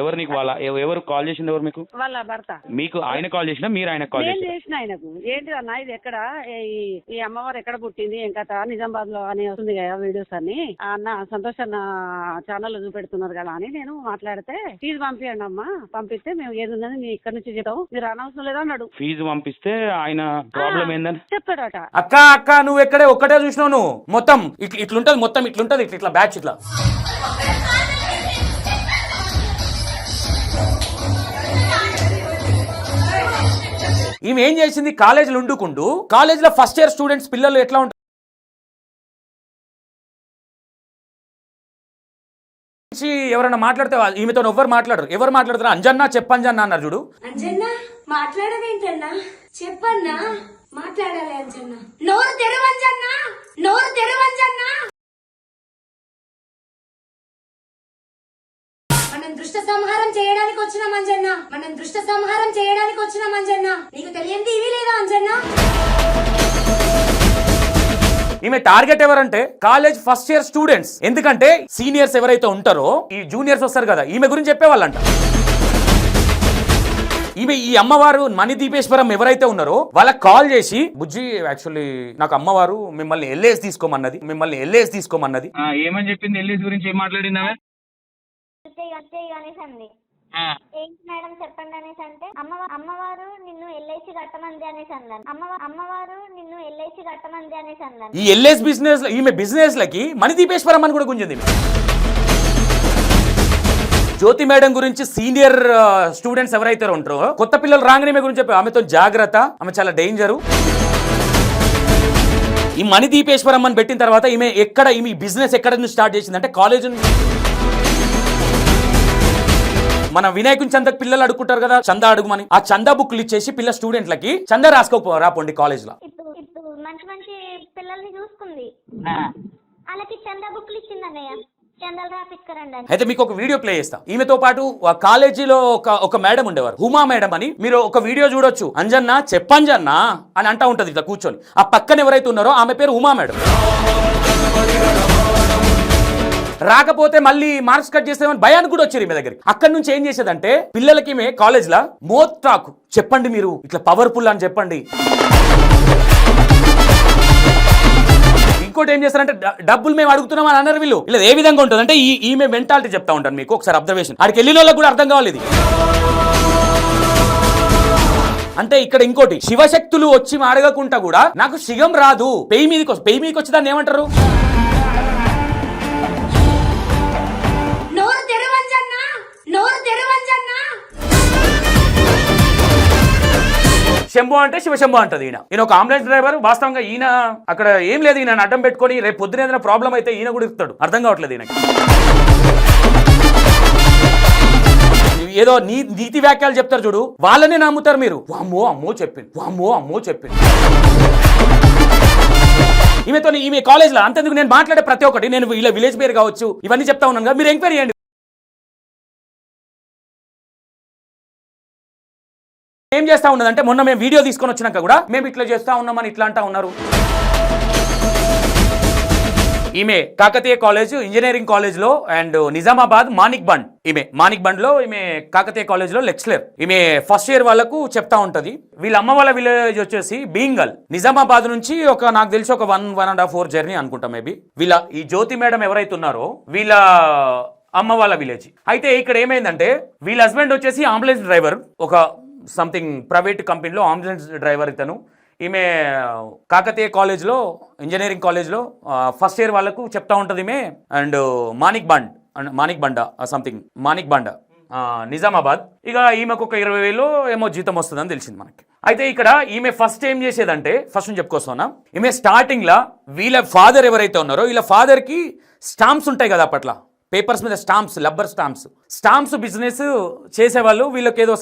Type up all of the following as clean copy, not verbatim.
ఎవరు నీకు వాళ్ళ ఎవరు కాల్ చేసింది? ఎవరు మీకు? వాళ్ళ భర్త. మీకు ఆయన కాల్ చేసినా మీరు ఆయన కాల్ నేను చేసిన? చేసిన ఆయనకు. ఏంటి అన్న ఇది ఎక్కడ ఈ అమ్మవారు ఎక్కడ పుట్టింది ఏం కథ, నిజామాబాద్ లో అని వస్తుంది కదా వీడియోస్ అని, అన్న సంతోష్ అన్న ఛానల్ లో చూపెడుతున్నారు కదా అని నేను మాట్లాడితే, ఫీజు పంపించండి అమ్మా, పంపిస్తే మేము ఏది ఉన్నది మీ ఇక్కడ నుంచి చెప్తాం, మీరు అనవసరం లేదా అన్నాడు. ఫీజు పంపిస్తే ఆయన ప్రాబ్లం ఏందని చెప్పాడట. అక్క నువ్వు ఎక్కడే ఒక్కటే చూసినావు, నువ్వు మొత్తం ఇట్లుంటది, మొత్తం ఇట్లుంటది, ఇట్లా బ్యాచ్ ఇట్లా. ఈమె ఏం చేసింది, కాలేజీలో ఉండుకుంటూ కాలేజీలో ఫస్ట్ ఇయర్ స్టూడెంట్స్ పిల్లలు ఎట్లా ఉంటారు, ఎవరైనా మాట్లాడితే ఈమెతో ఎవరు మాట్లాడరు. ఎవరు మాట్లాడతారు? అంజన్నా చెప్పంజన్నా అన్నారు చూడు. అంజన్నా మాట్లాడవేంటన్నా, చెప్పన్నా, మాట్లాడాలి అంజన్నా, నోరు తెరవంజన్నా, నోరు తెరవంజన్నా. మనం దృష్ట సంహారం చేయడానికి వచ్చినాం అంజన్నా, మనం దృష్ట సంహారం చేయడానికి వచ్చినాం అంజన్నా. నీకు తెలియని ఇవి లేదా అంజన్నా? ఈమె టార్గెట్ ఎవరంటే కాలేజ్ ఫస్ట్ ఇయర్ స్టూడెంట్స్. ఎందుకంటే సీనియర్స్ ఎవరైతే ఉంటారో ఈ జూనియర్స్ వస్తారు కదా, ఈమె గురించి చెప్పేవాళ్ళంట. ఈమె ఈ అమ్మవారు మణి దీపేశ్వరం ఎవరైతే ఉన్నారో వాళ్ళకి కాల్ చేసి, బుజ్జి యాక్చువల్లీ నాకు అమ్మవారు మిమ్మల్ని ఎల్ఏఎస్ తీసుకోమన్నది, మిమ్మల్ని ఎల్ఏఎస్ తీసుకోమన్నది. ఏమని చెప్పింది? ఎల్ఏఎస్ గురించి ఏం మాట్లాడింది? ఏంటి మేడం చెప్పండి అనేసి అంటే, అమ్మవారు నిన్ను ఎల్ఐసి కట్టమంది అనేసి అన్నాను. అమ్మవారు నిన్ను ఎల్ఐసి కట్టమంది అనేసి అన్నాను. ఈ ఎల్ఐసి బిజినెస్, ఈమె బిజినెస్ లకి మణి దీపేశ్వరం అని కూడా గుంజింది. జ్యోతి మేడం గురించి సీనియర్ స్టూడెంట్స్ ఎవరైతే ఉంటారో కొత్త పిల్లలు రాగానే ఈమె గురించి చెప్పారు, ఆమెతో జాగ్రత్త, ఆమె చాలా డేంజరు. ఈ మణి దీపేశ్వరం అని పెట్టిన తర్వాత ఈమె బిజినెస్ ఎక్కడ నుంచి స్టార్ట్ చేసిందంటే కాలేజ్ నుంచి. మన వినాయకుని చందకు పిల్లలు అడుగుంటారు కదా, చందా అడుగుమని, ఆ చందా బుక్లు ఇచ్చేసి పిల్ల స్టూడెంట్లకి చందా రాపోండి కాలేజ్ లో. ఇప్పుడు మంచి మంచి పిల్లల్ని చూసుకుంది, వాళ్ళకి చందా బుక్లు ఇచ్చింది అన్నయ్య, చందాలు రాపిస్తారండి. అయితే మీకు ఒక వీడియో ప్లే చేస్తాం. ఈమెతో పాటు కాలేజీలో ఒక మేడం ఉండేవారు, ఉమా మేడం అని. మీరు ఒక వీడియో చూడొచ్చు. అంజన్నా చెప్పంజన్నా అని అంటా ఉంటది ఇట్లా కూర్చొని. ఆ పక్కన ఎవరైతే ఉన్నారో ఆమె పేరు ఉమా మేడం. రాకపోతే మళ్ళీ మార్క్స్ కట్ చేస్తామని భయానికి కూడా వచ్చారు ఈమె దగ్గరికి. అక్కడి నుంచి ఏం చేసేదంటే పిల్లలకి ఈమె కాలేజ్ లా మోత్రాకు చెప్పండి, మీరు ఇట్లా పవర్ఫుల్ అని చెప్పండి. ఇంకోటి ఏం చేస్తారంటే డబ్బులు మేము అడుగుతున్నాం అని అన్నారు వీళ్ళు. ఇలా ఏ విధంగా ఉంటుంది అంటే ఈమె మెంటాలిటీ చెప్తా ఉంటాను మీకు ఒకసారి అబ్జర్వేషన్. ఆడికి వెళ్ళిన వాళ్ళకి కూడా అర్థం కావాలి ఇది. అంటే ఇక్కడ ఇంకోటి, శివశక్తులు వచ్చి అడగకుండా కూడా నాకు శివం రాదు, పెయి మీదకి వచ్చి దాన్ని ఏమంటారు? శంభు అంటే శివశంభు అంటది. ఈయన ఒక అంబులెన్స్ డ్రైవర్. వాస్తవంగా ఈయన అక్కడ ఏం లేదు, ఈయన అడ్డం పెట్టుకొని రేపు పొద్దున ఏదైనా ప్రాబ్లం అయితే ఈయన కూడా ఇస్తాడు. అర్థం కావట్లేదు ఈయనకి. ఏదో నీతి వ్యాఖ్యలు చెప్తారు చూడు, వాళ్ళనే నమ్ముతారు మీరు. అమ్మో చెప్పింది. ఈమె కాలేజ్ లో అంతెందుకు, నేను మాట్లాడే ప్రతి ఒక్కటి నేను ఇలా విలేజ్ పేరు కావచ్చు ఇవన్నీ చెప్తా ఉన్నాను కదా, మీరు ఎంక్వైరీ చేయండి. ఏం చేస్తా ఉన్నదంటే, మొన్న మేము వీడియో తీసుకొని వచ్చినాక కూడా మేము ఇట్లా చేస్తా ఉన్నామని ఇట్లా అంటా ఉన్నారు. ఈమె కాకతీయ కాలేజ్, ఇంజనీరింగ్ కాలేజ్ లో అండ్ నిజామాబాద్ మానిక్ బండ్ లో ఈమె కాకతీయ కాలేజ్ లో లెక్చరర్. ఈమె ఫస్ట్ ఇయర్ వాళ్ళకు చెప్తా ఉంటది. వీళ్ళ అమ్మ వాళ్ళ విలేజ్ వచ్చేసి బీంగల్. నిజామాబాద్ నుంచి నాకు తెలిసి ఒక 1.5 hour జర్నీ అనుకుంటా మేబీ. ఈ జ్యోతి మేడం ఎవరైతే ఉన్నారో వీళ్ళ అమ్మ వాళ్ళ విలేజ్. అయితే ఇక్కడ ఏమైందంటే వీళ్ళ హస్బెండ్ వచ్చేసి అంబులెన్స్ డ్రైవర్, ఒక సంథింగ్ ప్రైవేట్ కంపెనీలో అంబులెన్స్ డ్రైవర్ ఇతను. ఈమె కాకతీయ కాలేజ్లో, ఇంజనీరింగ్ కాలేజ్లో ఫస్ట్ ఇయర్ వాళ్ళకు చెప్తా ఉంటుంది ఈమె. అండ్ మానిక్ బండ నిజామాబాద్. ఇక ఈమెకు ఒక 20,000 ఏమో జీతం వస్తుందని తెలిసింది మనకి. అయితే ఇక్కడ ఈమె ఫస్ట్ ఏం చేసేదంటే, ఫస్ట్ నుంచి చెప్పుకొస్తున్నా, ఈమె స్టార్టింగ్ లా వీళ్ళ ఫాదర్ ఎవరైతే ఉన్నారో వీళ్ళ ఫాదర్ కి స్టాంప్స్ ఉంటాయి కదా అప్పట్లో, పేపర్స్ మీద లబ్బర్ స్టాంప్స్ బిజినెస్ చేసేవాళ్ళు. వీళ్ళకి ఏదో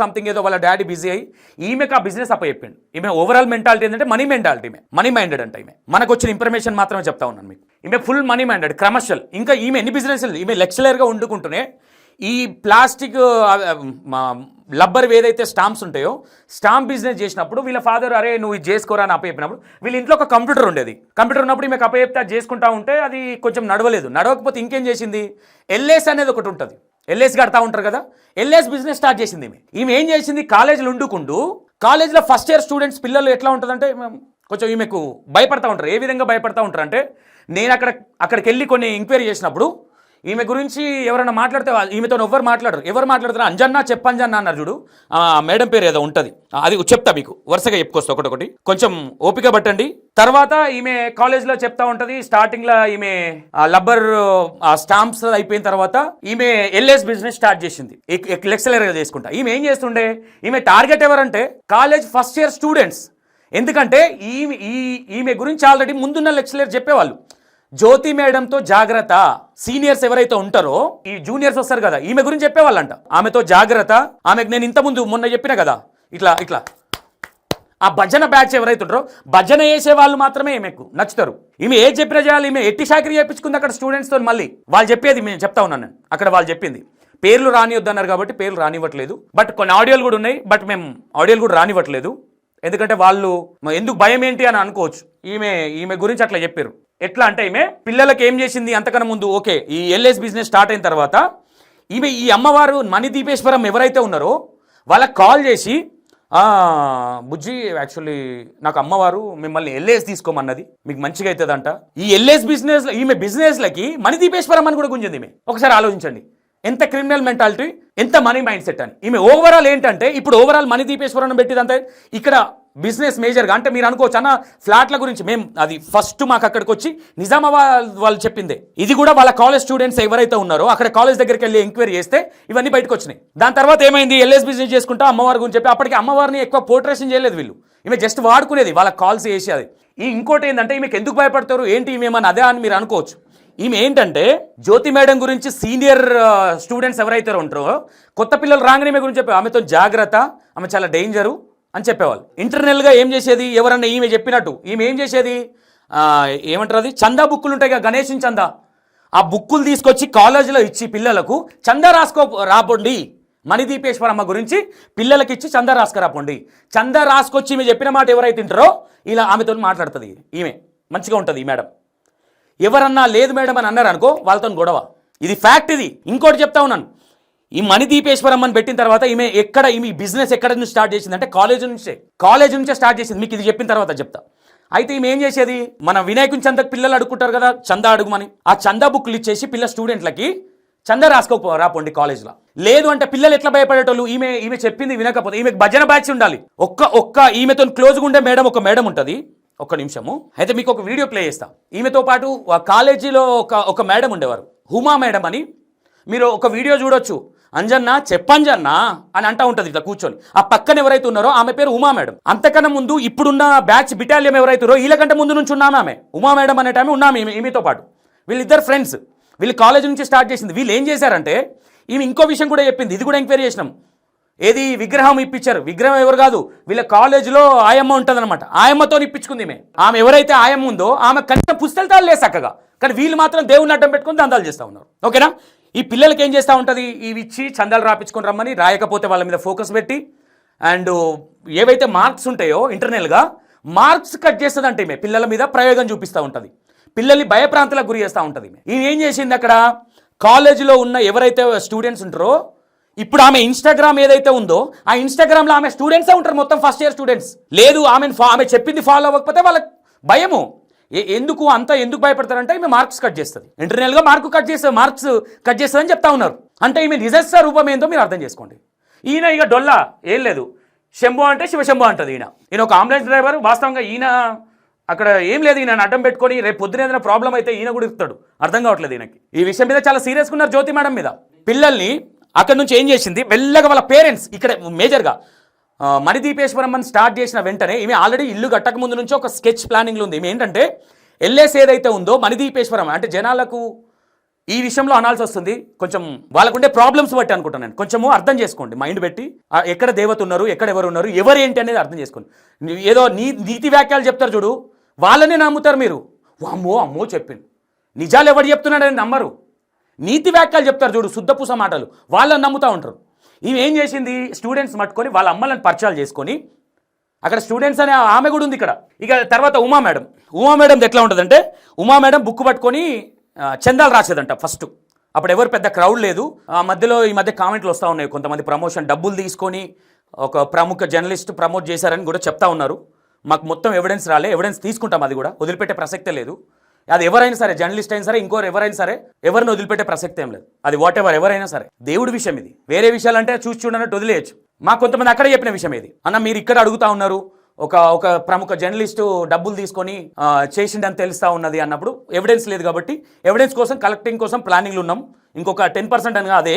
వాళ్ళ డాడీ బిజీ అయ్యి ఈమెకు ఆ బిజినెస్ చెప్పిండు. ఈమె ఓవరాల్ మెంటాలిటీ ఏంటంటే మనీ మైండెడ్ అంటే ఈమె. మనకు వచ్చిన ఇన్ఫర్మేషన్ మాత్రమే చెప్తా ఉన్నాను మీకు. ఈమె ఫుల్ మనీ మైండెడ్, కమర్షియల్. ఇంకా ఈమె ఎన్ని బిజినెస్, ఈమె లెక్చరర్గా ఉండుకుంటూనే ఈ ప్లాస్టిక్ లబ్బర్ ఏదైతే స్టాంప్స్ ఉంటాయో స్టాంప్ బిజినెస్ చేసినప్పుడు వీళ్ళ ఫాదర్ అరే నువ్వు ఇది చేసుకోరా అని అప్పచెప్పినప్పుడు వీళ్ళ ఇంట్లో ఒక కంప్యూటర్ ఉండేది. కంప్యూటర్ ఉన్నప్పుడు ఈమెకు అప్పచెప్తే అది చేసుకుంటా ఉంటే అది కొంచెం నడవకపోతే ఇంకేం చేసింది, ఎల్ఏఎస్ అనేది ఒకటి ఉంటుంది. ఎల్ఐసి కడతా ఉంటారు కదా, ఎల్ఐసి బిజినెస్ స్టార్ట్ చేసింది ఈమె ఏం చేసింది, కాలేజీలో ఉండుకుంటూ కాలేజీలో ఫస్ట్ ఇయర్ స్టూడెంట్స్ పిల్లలు ఎట్లా ఉంటుందంటే కొంచెం ఈమెకు భయపడతా ఉంటారు. ఏ విధంగా భయపడతా ఉంటారు అంటే, నేను అక్కడికి వెళ్ళి కొన్ని ఎంక్వైరీ చేసినప్పుడు ఈమె గురించి ఎవరైనా మాట్లాడితే ఈమెతో ఎవరు మాట్లాడతారు అంజన్న చెప్పంజన్న అన్నారు చూడు, మేడం పేరు ఏదో ఉంటుంది, అది చెప్తా మీకు వరుసగా చెప్పుకొస్తా ఒకటొకటి, కొంచెం ఓపిక పట్టండి. తర్వాత ఈమె కాలేజ్లో చెప్తా ఉంటుంది, స్టార్టింగ్లో ఈమె లబ్బర్ స్టాంప్స్ అయిపోయిన తర్వాత ఈమె ఎల్ఎస్ బిజినెస్ స్టార్ట్ చేసింది లెక్చరర్గా చేసుకుంటా. ఈమె ఏం చేస్తుండే, ఈమె టార్గెట్ ఎవరంటే కాలేజ్ ఫస్ట్ ఇయర్ స్టూడెంట్స్. ఎందుకంటే ఈమె గురించి ఆల్రెడీ ముందున్న లెక్చరర్ చెప్పేవాళ్ళు, జ్యోతి మేడంతో జాగ్రత్త, సీనియర్స్ ఎవరైతే ఉంటారో ఈ జూనియర్స్ వస్తారు కదా, ఈమె గురించి చెప్పేవాళ్ళంట, ఆమెతో జాగ్రత్త. ఆమెకు నేను ఇంతకుముందు మొన్న చెప్పిన కదా, ఇట్లా ఆ భజన బ్యాచ్ ఎవరైతే ఉంటారో భజన చేసే వాళ్ళు మాత్రమే ఈమెకు నచ్చుతారు. ఈమె ఏది చెప్పినా చేయాలి, ఈమె ఎట్టి చాకరీ చేయించుకుంది అక్కడ స్టూడెంట్స్తో. మళ్ళీ వాళ్ళు చెప్పేది నేను చెప్తా ఉన్నాను, నేను అక్కడ వాళ్ళు చెప్పింది పేర్లు రానివద్దన్నారు కాబట్టి పేర్లు రానివ్వట్లేదు, బట్ కొన్ని ఆడియోలు కూడా ఉన్నాయి, బట్ మేము ఆడియోలు కూడా రానివ్వట్లేదు. ఎందుకంటే వాళ్ళు ఎందుకు భయం ఏంటి అని అనుకోవచ్చు. ఈమె గురించి అట్లా చెప్పారు. ఎట్లా అంటే ఈమె పిల్లలకి ఏం చేసింది అంతకన్నా ముందు, ఓకే ఈ ఎల్ఎస్ బిజినెస్ స్టార్ట్ అయిన తర్వాత ఈ అమ్మవారు మణిదీపేశ్వరం ఎవరైతే ఉన్నారో వాళ్ళకి కాల్ చేసి, బుజ్జి యాక్చువల్లీ నాకు అమ్మవారు మిమ్మల్ని ఎల్ఎస్ తీసుకోమన్నది, మీకు మంచిగా అవుతుందంట. ఈ ఎల్ఎస్ బిజినెస్ ఈమె బిజినెస్లకి మణిదీపేశ్వరం అని కూడా గుంజింది ఈమె. ఒకసారి ఆలోచించండి, ఎంత క్రిమినల్ మెంటాలిటీ, ఎంత మనీ మైండ్ సెట్ అని. ఈమె ఓవరాల్ ఏంటంటే, ఇప్పుడు ఓవరాల్ మణిదీపేశ్వరం పెట్టిదంటే ఇక్కడ బిజినెస్ మేజర్గా అంటే మీరు అనుకోవచ్చు అన్న ఫ్లాట్ల గురించి మేము అది ఫస్ట్ మాకు అక్కడికి వచ్చి నిజామాబాద్ వాళ్ళు చెప్పిందే. ఇది కూడా వాళ్ళ కాలేజ్ స్టూడెంట్స్ ఎవరైతే ఉన్నారో అక్కడ కాలేజ్ దగ్గరికి వెళ్ళి ఎంక్వైరీ చేస్తే ఇవన్నీ బయటకు వచ్చినాయి. దాని తర్వాత ఏమైంది, ఎల్ఎస్ బిజినెస్ చేసుకుంటా అమ్మవారి గురించి చెప్పి అప్పటికి అమ్మవారిని ఎక్కువ పోర్ట్రేషన్ చేయలేదు వీళ్ళు, ఈమె జస్ట్ వాడుకునేది వాళ్ళకి కాల్స్ చేసి. అది ఇంకోటి ఏంటంటే, ఈమెకి ఎందుకు భయపడతారు ఏంటి ఈమెమని అదే అని మీరు అనుకోవచ్చు. ఈమె ఏంటంటే జ్యోతి మేడం గురించి సీనియర్ స్టూడెంట్స్ ఎవరైతే ఉంటారో కొత్త పిల్లలు రాగానే ఈమె గురించి చెప్పారు, ఆమెతో జాగ్రత్త, ఆమె చాలా డేంజరు అని చెప్పేవాళ్ళు. ఇంటర్నల్గా ఏం చేసేది, ఎవరన్నా ఈమె చెప్పినట్టు ఈమె ఏం చేసేది, ఏమంటారు అది చందా బుక్కులు ఉంటాయి కదా, గణేష్ చందా, ఆ బుక్కులు తీసుకొచ్చి కాలేజీలో ఇచ్చి పిల్లలకు చందా రాపోండి, మణిదీపేశ్వరమ్మ గురించి పిల్లలకి ఇచ్చి చందా రాసుకురాపోండి. చందా రాసుకొచ్చి ఈమె చెప్పిన మాట ఎవరైతే తింటారో ఇలా ఆమెతో మాట్లాడుతుంది. ఈమె మంచిగా ఉంటుంది ఈ మేడం. ఎవరన్నా లేదు మేడం అని అన్నారు అనుకో, వాళ్ళతో గొడవ. ఇది ఫ్యాక్ట్. ఇది ఇంకోటి చెప్తా ఉన్నాను, ఈ మణిదీపేశ్వరమ్మని పెట్టిన తర్వాత ఈమె బిజినెస్ ఎక్కడ నుంచి స్టార్ట్ చేసిందంటే కాలేజ్ నుంచే స్టార్ట్ చేసింది. మీకు ఇది చెప్పిన తర్వాత చెప్తా. అయితే ఈమె ఏం చేసేది, మన వినాయకుని చందకు పిల్లలు అడుగుకుంటారు కదా, చందా అడుగుమని, ఆ చందా బుక్లు ఇచ్చేసి పిల్ల స్టూడెంట్లకి చందా రాపోండి కాలేజ్లో. లేదు అంటే పిల్లలు ఎట్లా భయపడేటోళ్ళు, ఈమె చెప్పింది వినకపోతే. ఈమెకు భజన బ్యాచ్ ఉండాలి. ఒక్క ఈమెతో క్లోజ్గా ఉండే ఒక మేడం ఉంటుంది. ఒక్క నిమిషము, అయితే మీకు ఒక వీడియో ప్లే చేస్తా. ఈమెతో పాటు కాలేజీలో ఒక మేడం ఉండేవారు, ఉమా మేడం అని. మీరు ఒక వీడియో చూడొచ్చు, అంజన్న చెప్పంజన్న అని అంటా ఉంటుంది ఇట్లా కూర్చొని. ఆ పక్కన ఎవరైతే ఉన్నారో ఆమె పేరు ఉమా మేడం. అంతకన్నా ముందు ఇప్పుడున్న బ్యాచ్ బిటాలియం ఎవరైతే వీళ్ళకంటే ముందు నుంచి ఉన్నామే ఆమె ఉమా మేడం అనే టైం ఉన్నామే ఈమెతో పాటు. వీళ్ళిద్దరు ఫ్రెండ్స్, వీళ్ళు కాలేజ్ నుంచి స్టార్ట్ చేసింది. వీళ్ళు ఏం చేశారంటే, ఈమె ఇంకో విషయం కూడా చెప్పింది, ఇది కూడా ఎంక్వైరీ చేసినాం. ఏది విగ్రహం ఇప్పించారు, విగ్రహం ఎవరు కాదు, వీళ్ళ కాలేజీలో ఆయమ్మ ఉంటుంది అనమాట, ఆయమ్మతో ఇప్పించుకుంది ఆమె ఎవరైతే ఆయమ్మ ఉందో ఆమె కనీసం పుస్తకాలు లేదు చక్కగా, కానీ వీళ్ళు మాత్రం దేవుని అడ్డం పెట్టుకుని దందాలు చేస్తూ ఉన్నారు. ఓకేనా. ఈ పిల్లలకి ఏం చేస్తూ ఉంటుంది, ఇవి ఇచ్చి చందాలు రాపించుకొని రమ్మని, రాయకపోతే వాళ్ళ మీద ఫోకస్ పెట్టి, అండ్ ఏవైతే మార్క్స్ ఉంటాయో ఇంటర్నల్గా మార్క్స్ కట్ చేస్తుందంటే ఈమె పిల్లల మీద ప్రయోగం చూపిస్తూ ఉంటుంది, పిల్లల్ని భయప్రాంతాలకు గురి చేస్తూ ఉంటుంది. ఈమె ఏం చేసింది, అక్కడ కాలేజీలో ఉన్న ఎవరైతే స్టూడెంట్స్ ఉంటారో, ఇప్పుడు ఆమె ఇన్స్టాగ్రామ్ ఏదైతే ఉందో ఆ ఇన్స్టాగ్రామ్లో ఆమె స్టూడెంట్సే ఉంటారు, మొత్తం ఫస్ట్ ఇయర్ స్టూడెంట్స్. లేదు ఆమె చెప్పింది ఫాలో అవ్వకపోతే వాళ్ళకి భయము. ఎందుకు భయపడతారంటే ఈమె మార్క్స్ కట్ చేస్తుంది, ఇంటర్నల్గా మార్క్స్ కట్ చేస్తుంది అని చెప్తా ఉన్నారు. అంటే ఈమె నిజస్వ రూపం ఏందో మీరు అర్థం చేసుకోండి. ఈయన ఇక డొల్లా ఏం లేదు, శంభో అంటే శివశంభో అంటది. ఈయన ఒక అంబులెన్స్ డ్రైవర్. వాస్తవంగా ఈయన అక్కడ ఏం లేదు, ఈయన అడ్డం పెట్టుకొని రేపు పొద్దున ఏదైనా ప్రాబ్లం అయితే ఈయన కూడా ఇస్తాడు. అర్థం కావట్లేదు ఈయనకి. ఈ విషయం మీద చాలా సీరియస్గా ఉన్నారు జ్యోతి మేడం మీద. పిల్లల్ని అక్కడ నుంచి ఏం చేసింది, మెల్లగా వాళ్ళ పేరెంట్స్ ఇక్కడ మేజర్గా మణిదీపేశ్వరమ్మని స్టార్ట్ చేసిన వెంటనే ఈమె ఆల్రెడీ ఇల్లు కట్టక ముందు నుంచి ఒక స్కెచ్ ప్లానింగ్లో ఉంది. ఈమె ఏంటంటే ఎల్ఎస్ ఏదైతే ఉందో మణిదీపేశ్వరం అంటే జనాలకు ఈ విషయంలో అనాల్సి వస్తుంది, కొంచెం వాళ్ళకుండే ప్రాబ్లమ్స్ బట్టి అనుకుంటాను నేను. కొంచెము అర్థం చేసుకోండి, మైండ్ పెట్టి ఎక్కడ దేవత ఉన్నారు, ఎక్కడ ఎవరు ఉన్నారు, ఎవరు ఏంటి అనేది అర్థం చేసుకోండి. ఏదో నీతి వ్యాఖ్యలు చెప్తారు చూడు, వాళ్ళనే నమ్ముతారు మీరు. అమ్మో చెప్పింది, నిజాలు ఎవరు చెప్తున్నాడని నమ్మరు. నీతి వ్యాఖ్యలు చెప్తారు చూడు, శుద్ధపూస మాటలు, వాళ్ళని నమ్ముతూ ఉంటారు. ఈమె ఏం చేసింది, స్టూడెంట్స్ మట్టుకొని వాళ్ళ అమ్మలను పరిచయాలు చేసుకొని, అక్కడ స్టూడెంట్స్ అనే ఆమె కూడా ఉంది ఇక్కడ. ఇక తర్వాత ఉమా మేడం ఎట్లా ఉంటుందంటే, ఉమా మేడం బుక్ పట్టుకొని చందాలు రాసేదంట. ఫస్ట్ అప్పుడు ఎవరు పెద్ద క్రౌడ్ లేదు. ఆ మధ్యలో ఈ మధ్య కామెంట్లు వస్తూ ఉన్నాయి, కొంతమంది ప్రమోషన్ డబ్బులు తీసుకొని ఒక ప్రముఖ జర్నలిస్ట్ ప్రమోట్ చేశారని కూడా చెప్తా ఉన్నారు. మాకు మొత్తం ఎవిడెన్స్ రాలే, ఎవిడెన్స్ తీసుకుంటాం, అది కూడా వదిలిపెట్టే ప్రసక్తే లేదు. అది ఎవరైనా సరే, జర్నలిస్ట్ అయినా సరే, ఇంకోరు ఎవరైనా సరే, ఎవరిని వదిలిపెట్టే ప్రసక్తి ఏం లేదు. అది వాట్ ఎవర్ ఎవరైనా సరే, దేవుడి విషయం ఇది. వేరే విషయాలంటే చూసి చూడనట్టు వదిలేయచ్చు. మాకు కొంతమంది అక్కడ చెప్పిన విషయం ఇది. అన్న మీరు ఇక్కడ అడుగుతా ఉన్నారు, ఒక ప్రముఖ జర్నలిస్టు డబ్బులు తీసుకొని చేసిండని తెలుస్తూ ఉన్నది అన్నప్పుడు ఎవిడెన్స్ లేదు కాబట్టి ఎవిడెన్స్ కోసం కలెక్టింగ్ కోసం ప్లానింగ్లు ఉన్నాం. ఇంకొక 10% అని అదే.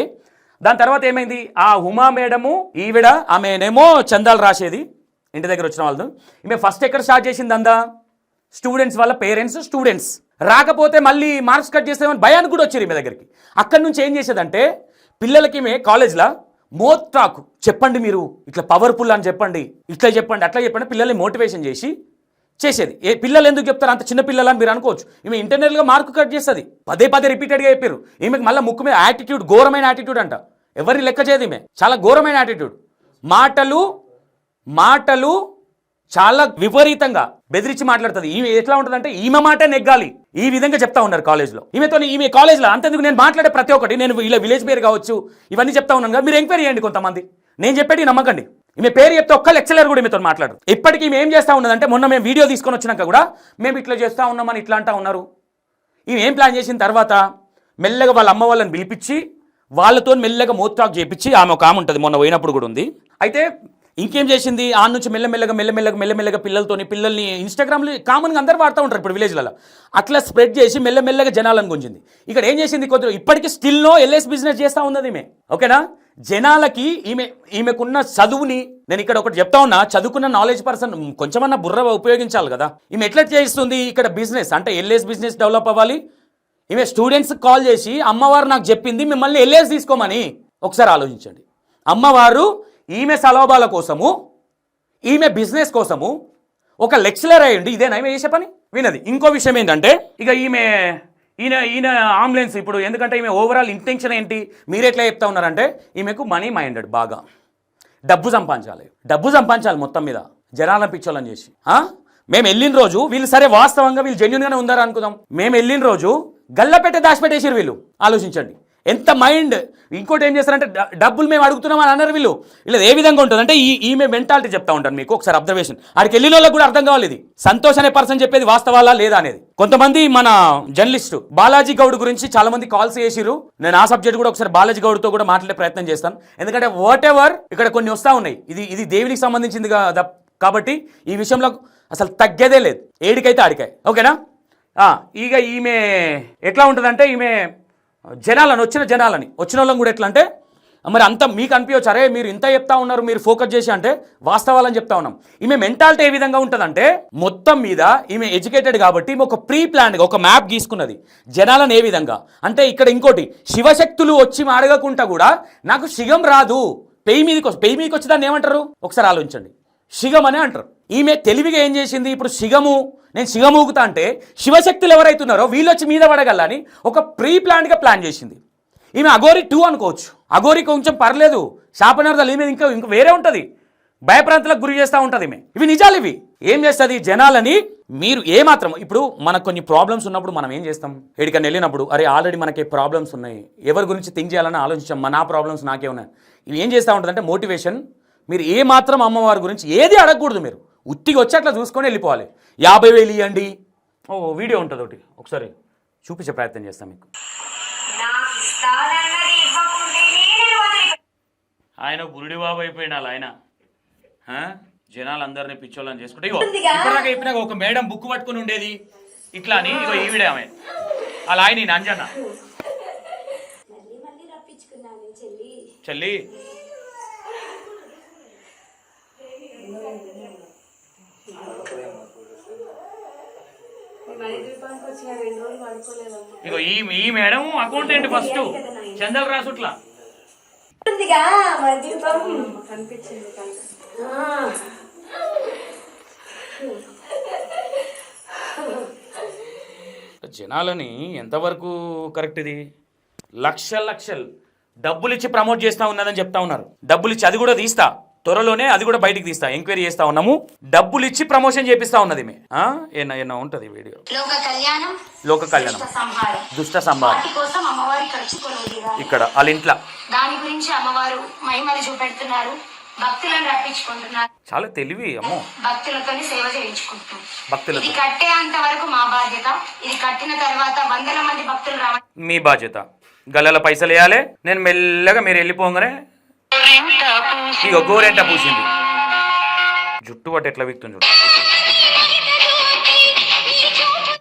దాని తర్వాత ఏమైంది, ఆ ఉమా మేడము ఈవిడ ఆమెనేమో చందాలు రాసేది ఇంటి దగ్గర వచ్చిన వాళ్ళు. ఈమె ఫస్ట్ ఎక్కడ స్టార్ట్ చేసింది అందా, స్టూడెంట్స్ వాళ్ళ పేరెంట్స్ స్టూడెంట్స్ రాకపోతే మళ్ళీ మార్క్స్ కట్ చేస్తామని భయానికి కూడా వచ్చారు ఈమె దగ్గరికి. అక్కడి నుంచి ఏం చేసేదంటే పిల్లలకి ఈమె కాలేజ్లో మోత్రాకు చెప్పండి, మీరు ఇట్లా పవర్ఫుల్ అని చెప్పండి, ఇట్లా చెప్పండి, అట్లా చెప్పండి, పిల్లల్ని మోటివేషన్ చేసేది. ఏ పిల్లలు ఎందుకు చెప్తారు, అంత చిన్న పిల్లలు అని మీరు అనుకోవచ్చు. ఈమె ఇంటర్నల్గా మార్కు కట్ చేస్తుంది. పదే రిపీటెడ్గా చెప్పారు. ఈమెకు మళ్ళీ ముక్కు మీద యాటిట్యూడ్, ఘోరమైన యాటిట్యూడ్ అంట. ఎవరిని లెక్క చేయదు ఈమె, చాలా ఘోరమైన యాటిట్యూడ్. మాటలు చాలా విపరీతంగా బెదిరించి మాట్లాడుతుంది. ఈమె ఎట్లా ఉంటుందంటే ఈమె మాట నెగ్గాలి, ఈ విధంగా చెప్తా ఉన్నారు కాలేజ్లో. ఈమె కాలేజ్లో అంతెందుకు నేను మాట్లాడే ప్రతి ఒక్కటి, నేను ఇలా విలేజ్ పేరు కావచ్చు ఇవన్నీ చెప్తా ఉన్నాను కదా, మీరు ఎంక్వైరీ చేయండి. కొంతమంది నేను చెప్పేది నమ్మకండి. ఈమె పేరు చెప్తే ఒక్క లెక్చరర్ కూడా ఈమెతో మాట్లాడరు. ఇప్పటికీ ఈమె ఏం చేస్తూ ఉన్నదంటే, మొన్న మేము వీడియో తీసుకొని వచ్చినాక కూడా మేము ఇట్లా చేస్తూ ఉన్నామని ఇట్లా అంటా ఉన్నారు. ఈమె ఏం ప్లాన్ చేసిన తర్వాత మెల్లగా వాళ్ళ అమ్మ వాళ్ళని పిలిపించి వాళ్ళతో మెల్లగా మోత్రాక్ చేయించి, ఆమె ఒక ఆమె ఉంటుంది, మొన్న పోయినప్పుడు కూడా ఉంది. అయితే ఇంకేం చేసింది, ఆ నుంచి మెల్లమెల్లగా పిల్లల్ని ఇన్స్టాగ్రామ్లో కామన్గా అందరూ వాడుతూ ఉంటారు ఇప్పుడు విలేజ్లలో, అట్లా స్ప్రెడ్ చేసి మెల్లమెల్లగా జనాలను గుంజింది. ఇక్కడ ఏం చేసింది, కొద్దిగా ఇప్పటికీ స్టిల్లో ఎల్ఎస్ బిజినెస్ చేస్తూ ఉన్నది ఈమె. ఓకేనా, జనాలకి ఈమెకున్న చదువుని, నేను ఇక్కడ ఒకటి చెప్తా ఉన్నా, చదువుకున్న నాలెడ్జ్ పర్సన్ కొంచెమన్నా బుర్ర ఉపయోగించాలి కదా. ఈమె ఎట్లా చేస్తుంది ఇక్కడ బిజినెస్ అంటే ఎల్ఎస్ బిజినెస్ డెవలప్ అవ్వాలి. ఈమె స్టూడెంట్స్కి కాల్ చేసి అమ్మవారు నాకు చెప్పింది మిమ్మల్ని ఎల్ఎస్ తీసుకోమని. ఒకసారి ఆలోచించండి. అమ్మవారు ఈమె సలోభాల కోసము, ఈమె బిజినెస్ కోసము ఒక లెక్చరర్ అయ్యండి, ఇదేనా ఈమె చేసే పని? వినది. ఇంకో విషయం ఏంటంటే, ఇక ఈయన అంబులెన్స్ ఇప్పుడు, ఎందుకంటే ఈమె ఓవరాల్ ఇంటెన్షన్ ఏంటి, మీరు ఎట్లా చెప్తా ఉన్నారంటే ఈమెకు మనీ మైండెడ్, బాగా డబ్బు సంపాదించాలి మొత్తం మీద జనాలను పిచ్చోళ్ళని చేసి. మేము వెళ్ళిన రోజు వీళ్ళు సరే వాస్తవంగా వీళ్ళు జెన్యున్గానే ఉందారా అనుకుందాం. మేము వెళ్ళిన రోజు గల్లపెట్టే దాచిపెట్టేసారు వీళ్ళు. ఆలోచించండి ఎంత మైండ్. ఇంకోటి ఏం చేస్తారంటే డబ్బులు మేము అడుగుతున్నామని అన్నారు వీళ్ళు. ఇలా ఏ విధంగా ఉంటుంది అంటే ఈమె మెంటాలిటీ చెప్తా ఉంటాను మీకు ఒకసారి అబ్జర్వేషన్. ఆడికి వెళ్ళిన వాళ్ళకి కూడా అర్థం కావాలి ఇది సంతోష్ అనే పర్సన్ చెప్పేది వాస్తవాలా లేదా అనేది. కొంతమంది మన జర్నలిస్టు బాలాజీ గౌడ్ గురించి చాలా మంది కాల్స్ చేసిరు. నేను ఆ సబ్జెక్ట్ కూడా ఒకసారి బాలాజీ గౌడ్తో కూడా మాట్లాడే ప్రయత్నం చేస్తాను. ఎందుకంటే వాట్ ఎవర్ ఇక్కడ కొన్ని వస్తూ ఉన్నాయి, ఇది దేవునికి సంబంధించింది కాబట్టి ఈ విషయంలో అసలు తగ్గేదే లేదు, ఏడికైతే ఆడికాయ. ఓకేనా. ఇక ఈమె ఎట్లా ఉంటుందంటే, ఈమె వచ్చిన వాళ్ళని కూడా ఎట్లా అంటే, మరి అంత మీకు అనిపించవచ్చు, అరే మీరు ఇంత చెప్తా ఉన్నారు, మీరు ఫోకస్ చేసి అంటే వాస్తవాలని చెప్తా ఉన్నాం. ఈమె మెంటాలిటీ ఏ విధంగా ఉంటుందంటే, మొత్తం మీద ఈమె ఎడ్యుకేటెడ్ కాబట్టి ఈమె ఒక ప్రీ ప్లాన్గా ఒక మ్యాప్ గీసుకున్నది జనాలను ఏ విధంగా అంటే. ఇక్కడ ఇంకోటి, శివశక్తులు వచ్చి అడగకుండా కూడా నాకు శిగం రాదు, పెయి మీదకి వచ్చి దాన్ని ఏమంటారు ఒకసారి ఆలోచించండి, శిగం అనే అంటారు. ఈమె తెలివిగా ఏం చేసింది, ఇప్పుడు నేను శిగమూగుతా అంటే శివశక్తులు ఎవరైతున్నారో వీళ్ళు వచ్చి మీద పడగలని ఒక ప్రీ ప్లాన్గా ప్లాన్ చేసింది. ఈమె అఘోరి 2 అనుకోవచ్చు. అఘోరి కొంచెం పర్లేదు, శాపనార్థాలు ఈమె ఇంకా వేరే ఉంటుంది, భయప్రాంతాలకు గురి చేస్తూ ఉంటుంది ఈమె. ఇవి నిజాలు. ఇవి ఏం చేస్తుంది జనాలని, మీరు ఏమాత్రం ఇప్పుడు మనకు కొన్ని ప్రాబ్లమ్స్ ఉన్నప్పుడు మనం ఏం చేస్తాం, ఎక్కడికైనా వెళ్ళినప్పుడు అరే ఆల్రెడీ మనకి ప్రాబ్లమ్స్ ఉన్నాయి, ఎవరి గురించి థింక్ చేయాలని ఆలోచించాం, నా ప్రాబ్లమ్స్ నాకే ఉన్నాయి. ఇవి ఏం చేస్తూ ఉంటుందంటే మోటివేషన్. మీరు ఏ మాత్రం అమ్మవారి గురించి ఏది అడగకూడదు, మీరు ఉట్టిగా వచ్చి అట్లా చూసుకొని వెళ్ళిపోవాలి. 50,000 ఇవ్వండి, వీడియో ఉంటుంది ఒకసారి చూపించే ప్రయత్నం చేస్తాం మీకు. ఆయన బురుడి బాబు అయిపోయినా ఆయన జనాలందరినీ పిచ్చోళ్ళని చేసుకుంటే, ఇప్పటిదాకా అయిపోయినాక ఒక మేడం బుక్ పట్టుకుని ఉండేది ఇట్లా అని, ఇగో ఈవిడే ఆమె అలా ఆయన అంజన్న చెల్లి ఇగో ఈ మేడం అకౌంటెంట్ ఫస్ట్ చందల్ రాసుట్లా జనాలని ఎంతవరకు కరెక్ట్ ఇది? లక్షలు డబ్బులు ఇచ్చి ప్రమోట్ చేస్తా ఉన్నదని చెప్తా ఉన్నారు. డబ్బులు ఇచ్చి అది కూడా తీస్తా, త్వరలోనే అది కూడా బయటికి తీస్తా, ఎంక్వైరీ చేస్తా ఉన్నాము. డబ్బులు ఇచ్చి ప్రమోషన్ చేపిస్తా ఉన్నది మే ఏనా ఉంటది వీడియో. లోక కళ్యాణం దుష్ట సంహారం కోసం అమ్మవారి ఖర్చు ఇక్కడ వాళ్ళ ఇంట్లో దాని గురించి అమ్మవారు మహిమలు చూపెడుతున్నారు, భక్తులను రప్పించుకుంటున్నారు. చాలా తెలివి అమ్మో, భక్తులతో సేవ చేయించుకుంటున్నారు. భక్తులతో ఇది కట్టేంత వరకు మా బాధ్యత, ఇది కట్టిన తర్వాత వందల మంది భక్తులు రావాలి. మీ బాధ్యత. గల్లల పైసలు వేయాలి. నేను మెల్లగా మీరు వెళ్ళిపోగానే ఇక గోరెంట పూసింది, జుట్టు పట్టి ఎట్లా విక్తుంది చూడు.